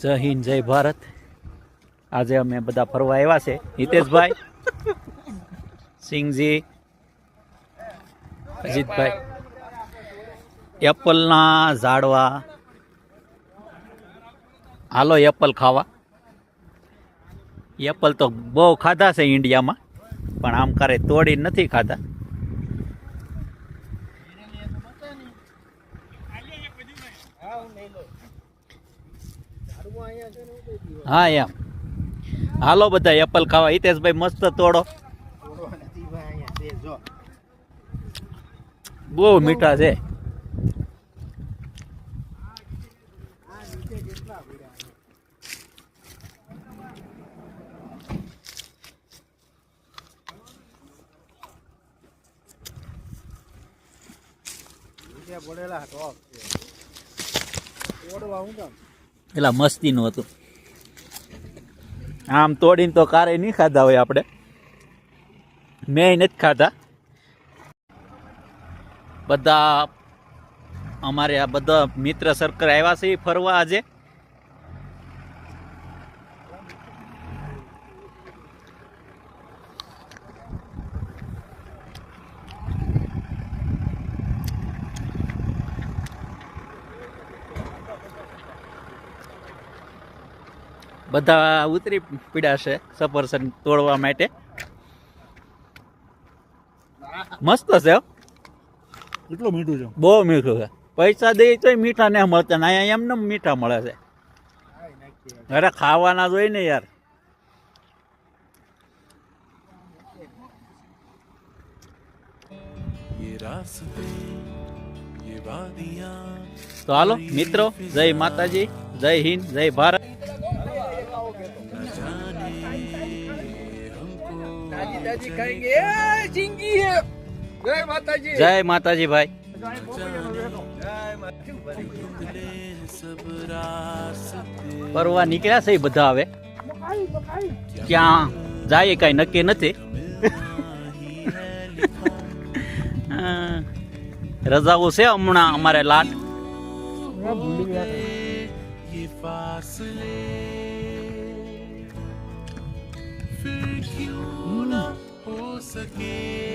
જય હિન્દ જય ભારત. આજે અમે બધા ફરવા આવ્યા છે. હિતેશભાઈ, સિંહજી, અજીતભાઈ. એપલના ઝાડવા, હાલો એપલ ખાવા. એપલ તો બહુ ખાધા છે ઇન્ડિયામાં, પણ આમ કરે તોડી નથી ખાધા. હા એમ હાલો બધા એપલ ખાવા. હિતેશભાઈ મસ્ત તોડો, બહુ મીઠા છે. એલા મસ્તીનું હતું. આમ તોડીને તો કારે નહીં ખાધા હોય આપણે, મેં નથી ખાધા. બધા અમારે આ બધા મિત્ર સર્કલ આવ્યા છે ફરવા આજે. બધા ઉતરી પીડ્યા છે સફરજન તોડવા માટે. મસ્ત છે, એટલું મીઠું છે, બહુ મીઠું છે. પૈસા દે તોય મીઠા નહીં મળતા ને અહીંયા એમને મીઠા મળે છે. અરે ખાવાના જ હોય ને યાર. તો હાલો મિત્રો, જય માતાજી, જય હિન્દ, જય ભારત. જય માતાજી ભાઈ. ફરવા નીકળ્યા છે બધા. હવે ક્યાં જાય કઈ નક્કી નથી. રજાઓ છે હમણાં અમારે લાટ. हो सके